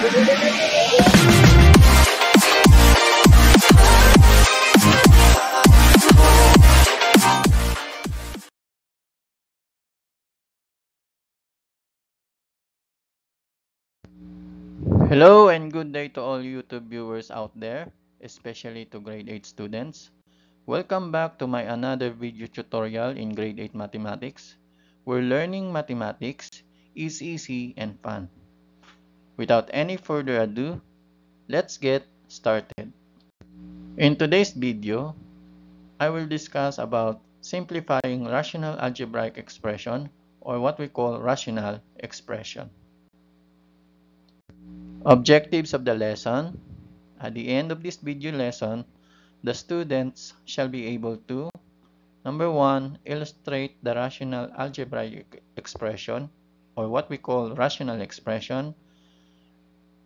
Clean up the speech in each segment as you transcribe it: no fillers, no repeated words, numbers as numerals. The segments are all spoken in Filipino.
Hello and good day to all YouTube viewers out there, especially to grade 8 students. Welcome back to my another video tutorial in grade 8 mathematics. Where learning mathematics is easy and fun. Without any further ado, let's get started. In today's video, I will discuss about simplifying rational algebraic expression, or what we call rational expression. Objectives of the lesson. At the end of this video lesson, the students shall be able to: number 1, illustrate the rational algebraic expression, or what we call rational expression.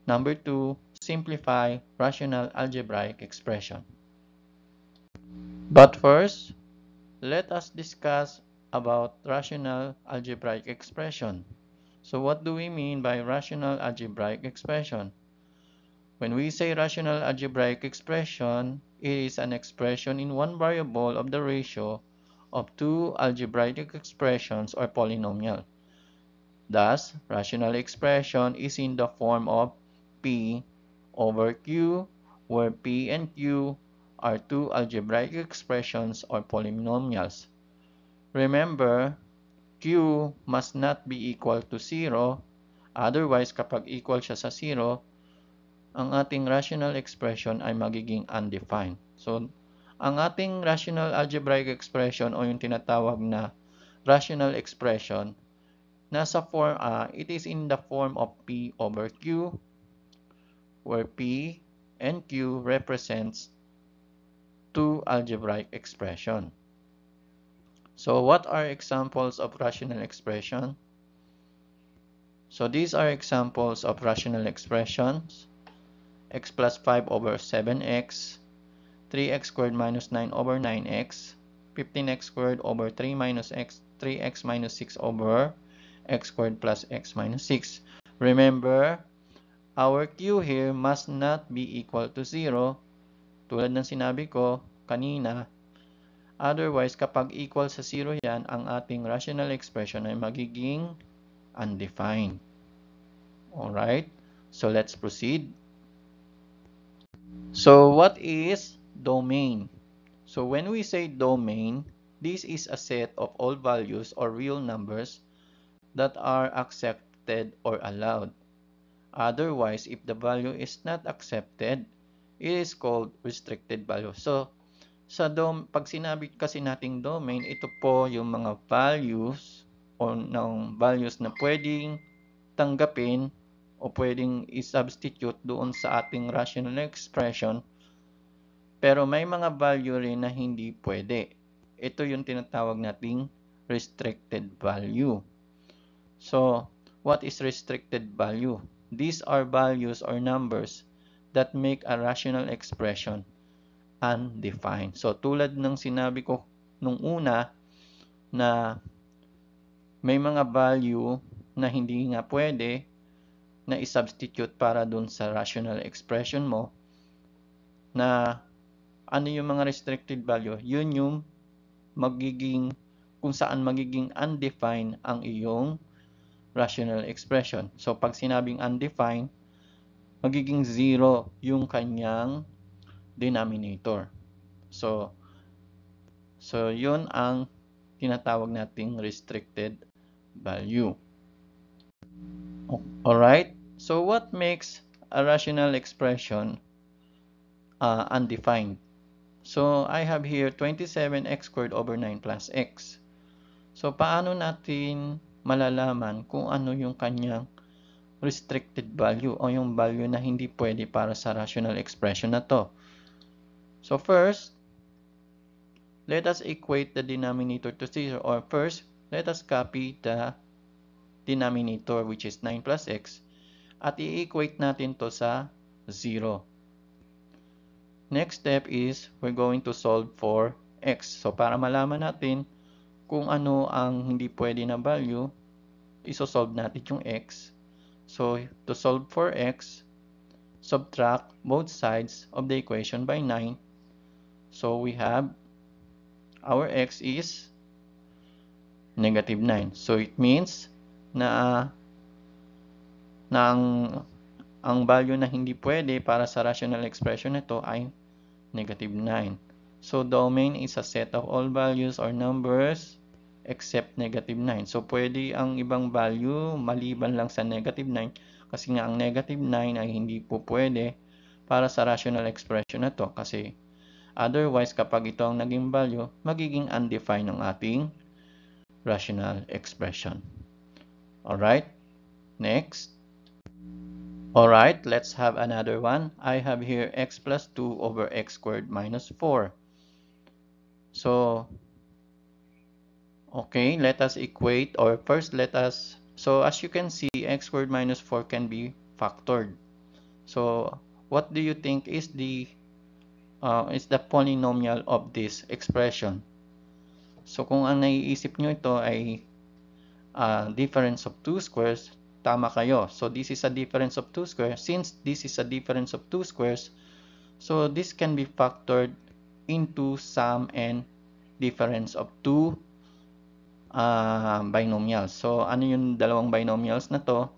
Number 2, simplify rational algebraic expression. But first, let us discuss about rational algebraic expression. So what do we mean by rational algebraic expression? When we say rational algebraic expression, it is an expression in one variable of the ratio of two algebraic expressions or polynomial. Thus, rational expression is in the form of P over Q, where P and Q are two algebraic expressions or polynomials. Remember, Q must not be equal to 0, otherwise kapag equal siya sa 0, ang ating rational expression ay magiging undefined. So, ang ating rational algebraic expression o yung tinatawag na rational expression, it is in the form of P over Q, where P and Q represents two algebraic expression. So, what are examples of rational expression? So, these are examples of rational expressions: x plus 5 over 7x, 3x squared minus 9 over 9x, 15x squared over 3 minus x, 3x minus 6 over x squared plus x minus 6. Remember, our Q here must not be equal to 0, tulad ng sinabi ko kanina. Otherwise, kapag equal sa 0 yan, ang ating rational expression ay magiging undefined. Alright, so let's proceed. So what is domain? So when we say domain, this is a set of all values or real numbers that are accepted or allowed. Otherwise, if the value is not accepted, it is called restricted value. So pag sinabi kasi nating domain, ito po yung mga values o ng values na pwedeng tanggapin o pwedeng i-substitute doon sa ating rational expression, pero may mga value rin na hindi pwede. Ito yung tinatawag nating restricted value. So, what is restricted value? These are values or numbers that make a rational expression undefined. So, tulad ng sinabi ko nung una na may mga value na hindi nga pwede na i-substitute para dun sa rational expression mo, na ano yung mga restricted value, yun yung magiging, kung saan magiging undefined ang iyong rational expression. So pag sinabing undefined, magiging 0 yung kanyang denominator. So yun ang tinatawag nating restricted value. Alright, so what makes a rational expression undefined? So I have here 27x squared over 9 plus x. So paano natin malalaman kung ano yung kanyang restricted value o yung value na hindi pwede para sa rational expression na to? So first, let us equate the denominator to 0, or first, let us copy the denominator, which is 9 plus x, at i-equate natin to sa 0. Next step is we're going to solve for x. So para malaman natin kung ano ang hindi pwede na value, isosolve natin yung x. So to solve for x, subtract both sides of the equation by 9. So we have our x is negative 9. So it means na ang value na hindi pwede para sa rational expression nito ay negative 9. So domain is a set of all values or numbers except negative 9. So pwede ang ibang value maliban lang sa negative 9 kasi nga ang negative 9 ay hindi po pwede para sa rational expression na to kasi otherwise kapag ito ang naging value, magiging undefined ang ating rational expression. Alright, next. Alright, let's have another one. I have here x plus 2 over x squared minus 4. So, okay, let us equate, or first let us, so as you can see, x squared minus 4 can be factored. So, what do you think is the polynomial of this expression? So, kung ang naiisip nyo ito ay difference of 2 squares, tama kayo. So, this is a difference of 2 squares. Since this is a difference of 2 squares, so this can be factored into sum and difference of 2 binomials. So, ano yung dalawang binomials na to?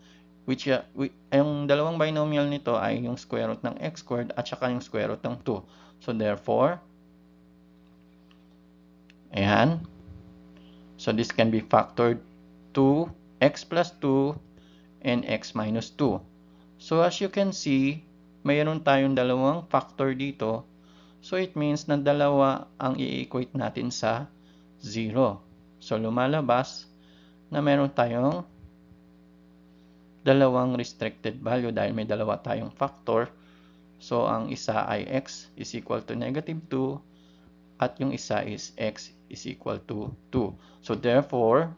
Yung dalawang binomial nito ay yung square root ng x squared at saka yung square root ng 2. So, therefore, ayan. So, this can be factored to x plus 2 and x minus 2. So, as you can see, mayroon tayong dalawang factor dito. So, it means na dalawa ang i-equate natin sa 0. So, lumalabas na meron tayong dalawang restricted value dahil may dalawa tayong factor. So, ang isa ay x is equal to negative 2 at yung isa is x is equal to 2. So, therefore,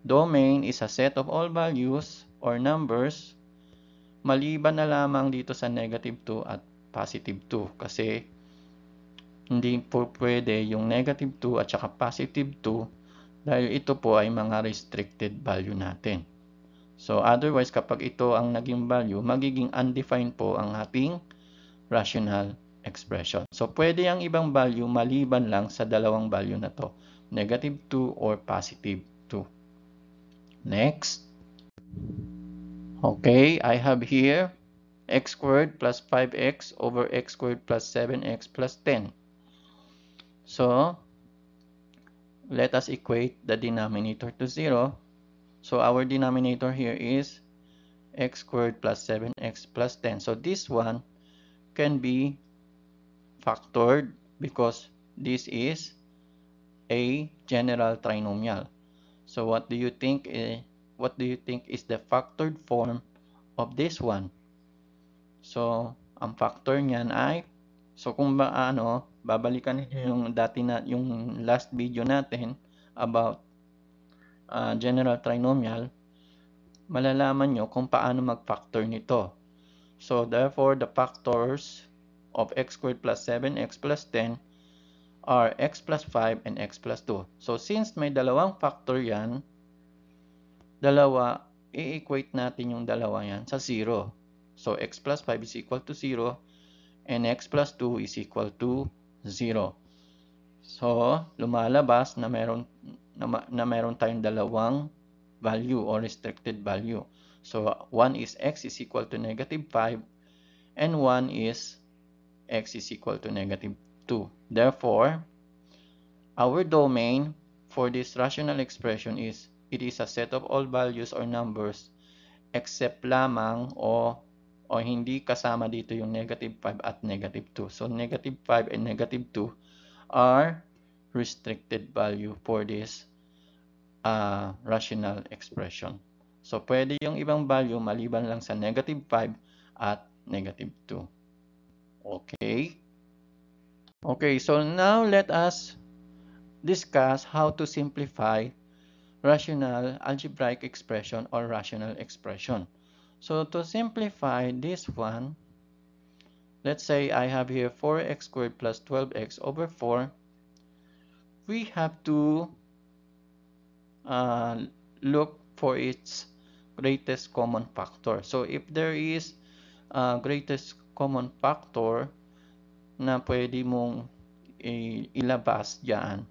domain is a set of all values or numbers maliban na lamang dito sa negative 2 at positive 2 kasi hindi po pwede yung negative 2 at saka positive 2 dahil ito po ay mga restricted value natin. So otherwise kapag ito ang naging value, magiging undefined po ang ating rational expression. So pwede ang ibang value maliban lang sa dalawang value na to, negative 2 or positive 2. Next. Okay, I have here x squared plus 5x over x squared plus 7x plus 10. So, let us equate the denominator to 0. So, our denominator here is x squared plus 7x plus 10. So, this one can be factored because this is a general trinomial. So, what do you think is the factored form of this one? So, ang factor niyan ay, so kung babalikan niyo yung yung last video natin about general trinomial, malalaman nyo kung paano mag-factor nito. So, therefore, the factors of x squared plus 7x plus 10 are x plus 5 and x plus 2. So, since may dalawang factor yan, i-equate natin yung dalawa yan sa 0. So, x plus 5 is equal to 0 and x plus 2 is equal to 0. So, lumalabas na meron tayong dalawang value or restricted value. So, one is x is equal to negative 5 and one is x is equal to negative 2. Therefore, our domain for this rational expression is it is a set of all values or numbers except lamang o hindi kasama dito yung negative 5 at negative 2. So, negative 5 and negative 2 are restricted value for this rational expression. So, pwede yung ibang value maliban lang sa negative 5 at negative 2. Okay? Okay, so now let us discuss how to simplify rational algebraic expression or rational expression. So to simplify this one, let's say I have here 4x squared plus 12x over 4. We have to look for its greatest common factor. So if there is greatest common factor na pwede mong ilabas diyan,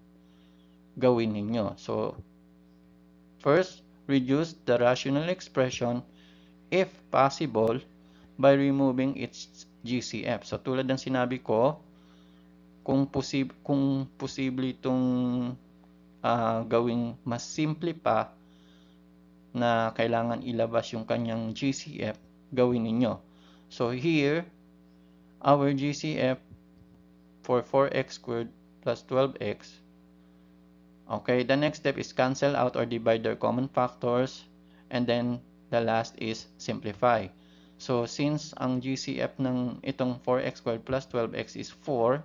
gawin ninyo. So first, reduce the rational expression if possible by removing its GCF. So tulad ng sinabi ko, kung posible itong gawing mas simple pa na kailangan ilabas yung kanyang GCF, gawin ninyo. So here, our GCF for 4x squared plus 12x. Okay, the next step is cancel out or divide their common factors, and then the last is simplify. So since ang GCF ng itong 4x squared plus 12x is 4,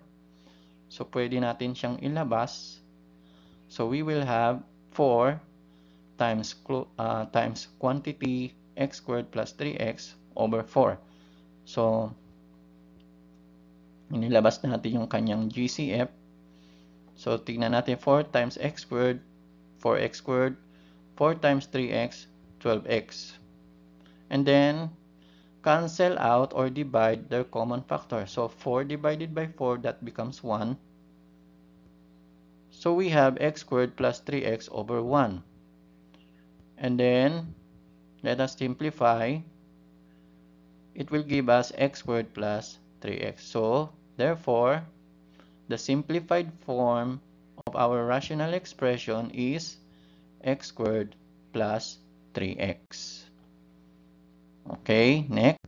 so pwede natin siyang ilabas. So we will have 4 times quantity x squared plus 3x over 4. So inilabas natin yung kanyang GCF. So tingnan natin, 4 times x squared, 4x squared, 4 times 3x, 12x. And then cancel out or divide their common factor. So 4 divided by 4, that becomes 1. So we have x squared plus 3x over 1. And then let us simplify. It will give us x squared plus 3x. So therefore, the simplified form of our rational expression is x squared plus 3x. Okay, next.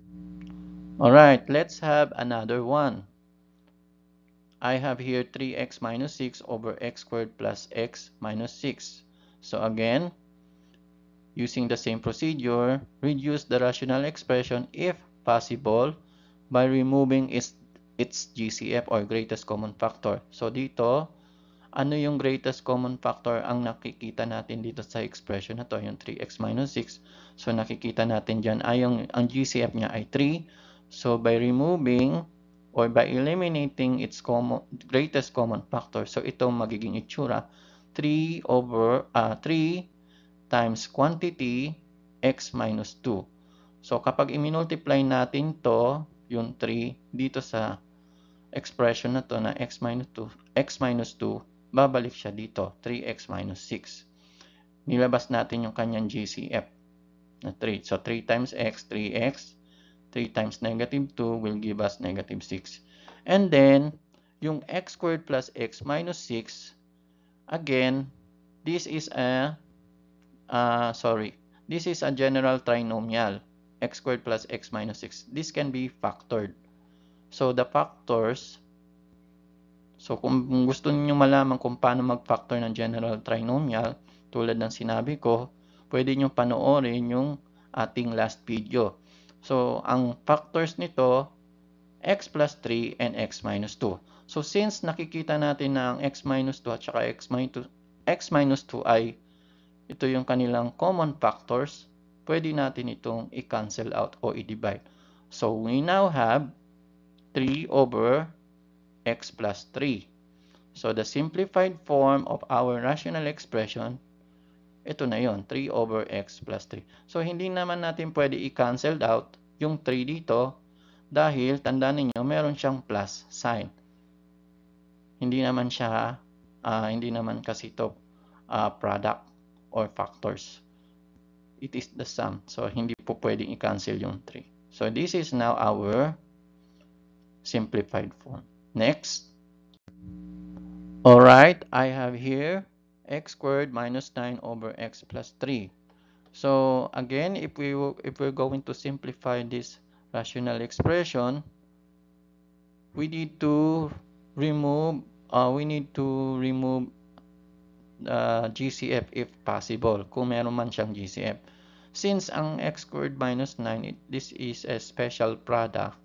Alright, let's have another one. I have here 3x minus 6 over x squared plus x minus 6. So again, using the same procedure, reduce the rational expression if possible by removing its GCF or greatest common factor. So dito, ano yung greatest common factor ang nakikita natin dito sa expression na to, yung 3x minus 6. So nakikita natin dyan ay ang GCF niya ay 3. So by removing or by eliminating its greatest common factor, so ito magiging itsura 3 times quantity x minus 2. So kapag i-multiply natin to, yung 3 dito sa expression na to na x minus 2, babalik siya dito, 3x minus 6. Nilabas natin yung kanyang GCF na 3. So 3 times x, 3x. 3 times negative 2 will give us negative 6. And then, yung x squared plus x minus 6, again, this is a general trinomial, x squared plus x minus 6. This can be factored. So the factors, so kung gusto niyo malaman kung paano mag-factor ng general trinomial, tulad ng sinabi ko, pwede niyo panoorin yung ating last video. So ang factors nito, x plus 3 and x minus 2. So since nakikita natin na ang x minus 2 at saka x minus 2 ay ito yung kanilang common factors, pwede natin itong i-cancel out o i-divide. So we now have 3 over x plus 3. So the simplified form of our rational expression, ito na yon, 3 over x plus 3. So hindi naman natin pwede i-cancel out yung 3 dito dahil tandaan niyo meron siyang plus sign. Hindi naman kasi ito product or factors. It is the sum. So hindi po pwedeng i-cancel yung 3. So this is now our simplified form. Next. Alright, I have here x squared minus 9 over x plus 3. So again, if we're going to simplify this rational expression, we need to remove GCF if possible, kung meron man siyang GCF. Since ang x squared minus 9, this is a special product.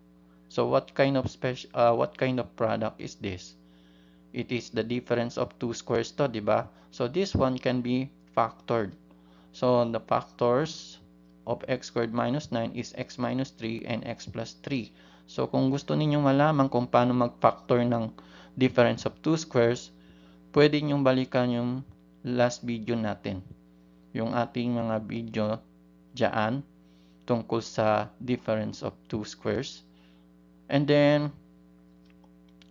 So what kind of product is this? It is the difference of two squares to, diba? So this one can be factored. So the factors of x squared minus 9 is x minus 3 and x plus 3. So kung gusto ninyong malaman kung paano mag-factor ng difference of two squares, pwede ninyong balikan yung last video natin. Yung ating mga video dyan tungkol sa difference of two squares. And then,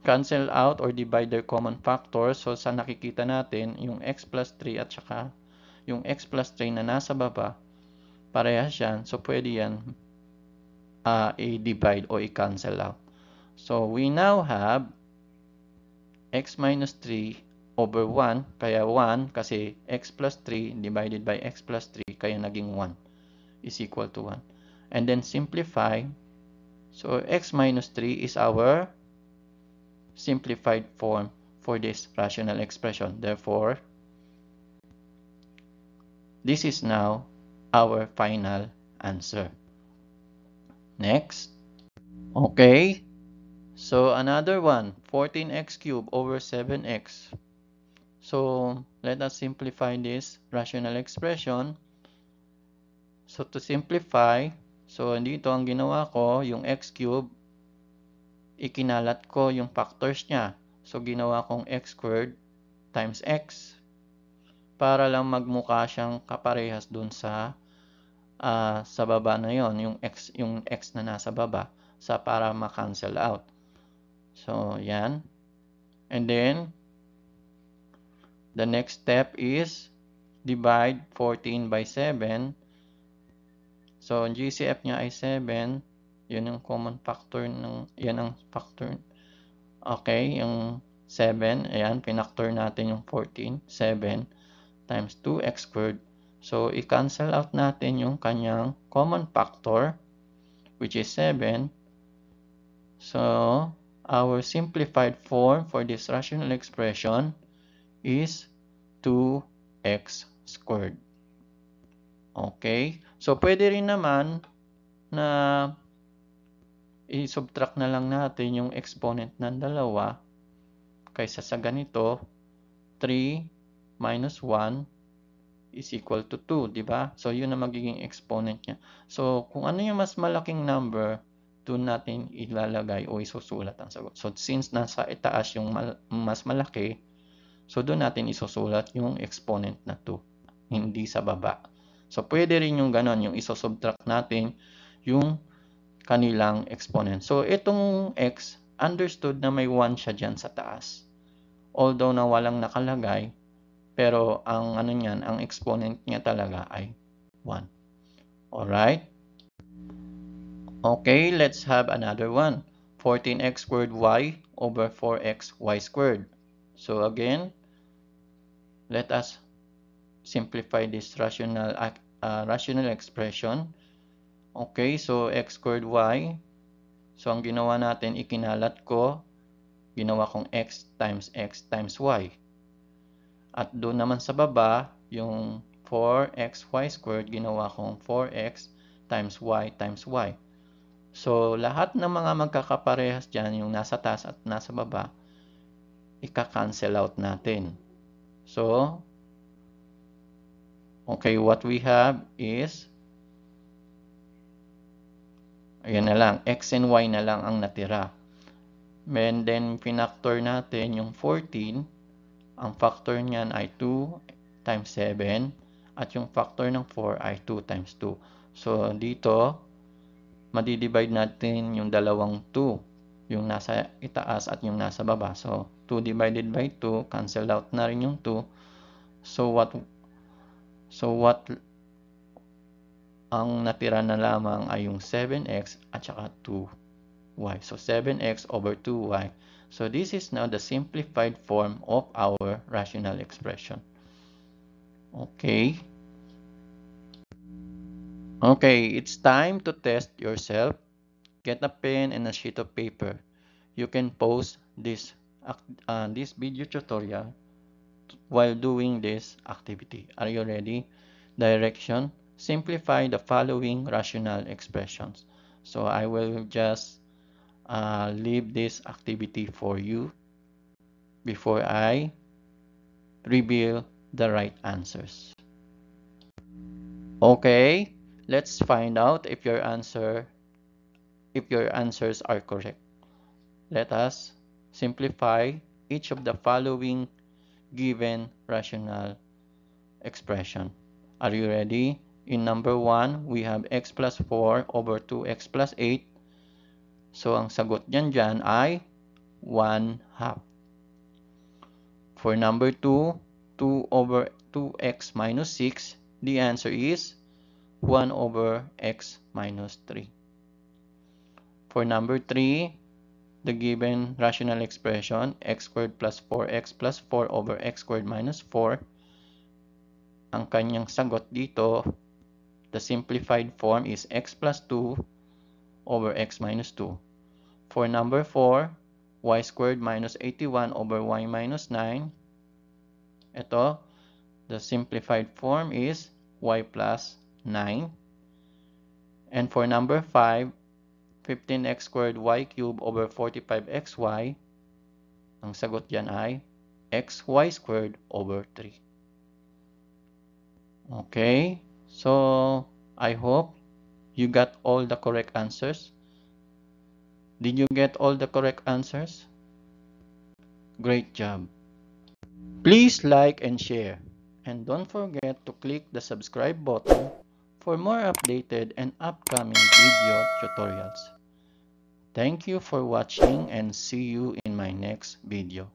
cancel out or divide their common factors. So, sa nakikita natin, yung x plus 3 at saka yung x plus 3 na nasa baba, parehas yan. So, pwede yan i-divide o i-cancel out. So, we now have x minus 3 over 1. Kaya 1 kasi x plus 3 divided by x plus 3. Kaya naging 1 is equal to 1. And then simplify. So, x minus 3 is our simplified form for this rational expression. Therefore, this is now our final answer. Next. Okay. So, another one, 14x cubed over 7x. So, let us simplify this rational expression. So, to simplify, so dito ang ginawa ko, yung x cubed, ikinalat ko yung factors niya. So, ginawa kong x squared times x para lang magmukha siyang kaparehas dun sa baba na yon, yung x na nasa baba para ma-cancel out. So, yan. And then, the next step is divide 14 by 7. So, ang GCF niya ay 7. Yun yung common factor yan ang factor. Okay, yung 7, ayan, pinactor natin yung 14, 7 times 2x squared. So, i-cancel out natin yung kanyang common factor, which is 7. So, our simplified form for this rational expression is 2x squared. Okay? So, pwede rin naman na i-subtract na lang natin yung exponent ng dalawa kaysa sa ganito, 3 minus 1 is equal to 2, di ba? So, yun na magiging exponent niya. So, kung ano yung mas malaking number, doon natin ilalagay o isusulat ang sagot. So, since nasa itaas yung mas malaki, so doon natin isusulat yung exponent na 2, hindi sa baba. So, pwede rin yung ganon, yung isusubtract natin yung kanilang exponent. So, itong x, understood na may 1 siya dyan sa taas. Although na walang nakalagay, pero ang ano niyan, ang exponent niya talaga ay 1. Alright? Okay, let's have another one. 14x squared y over 4x y squared. So again, let us simplify this rational expression. Okay, so x squared y. So ang ginawa natin, ikinalat ko, ginawa kong x times y. At doon naman sa baba, yung 4xy squared, ginawa kong 4x times y. So, lahat ng mga magkakaparehas dyan, yung nasa taas at nasa baba, ika-cancel out natin. So, okay, what we have is, ayan na lang, x and y na lang ang natira. And then, pinactor natin yung 14. Ang factor niyan ay 2 times 7. At yung factor ng 4 ay 2 times 2. So, dito, madidivide natin yung dalawang 2. Yung nasa itaas at yung nasa baba. So, 2 divided by 2, cancel out na rin yung 2. So, what ang natira na lamang ay yung 7x at saka 2y. So, 7x over 2y. So, this is now the simplified form of our rational expression. Okay. Okay, it's time to test yourself. Get a pen and a sheet of paper. You can pause this video tutorial while doing this activity. Are you ready? Direction. Simplify the following rational expressions. So I will just leave this activity for you before I reveal the right answers. Okay, let's find out if your answers are correct. Let us simplify each of the following given rational expression. Are you ready? In number 1, we have x plus 4 over 2x plus 8. So, ang sagot niyan dyan ay 1/2. For number 2, 2 over 2x minus 6, the answer is 1 over x minus 3. For number 3, the given rational expression, x squared plus 4x plus 4 over x squared minus 4, ang kanyang sagot dito, the simplified form is x plus 2 over x minus 2. For number 4, y squared minus 81 over y minus 9. Ito, the simplified form is y plus 9. And for number 5, 15x squared y cubed over 45xy. Ang sagot dyan ay xy squared over 3. Okay, so I hope you got all the correct answers. Did you get all the correct answers? Great job. Please like and share. And don't forget to click the subscribe button for more updated and upcoming video tutorials. Thank you for watching and see you in my next video.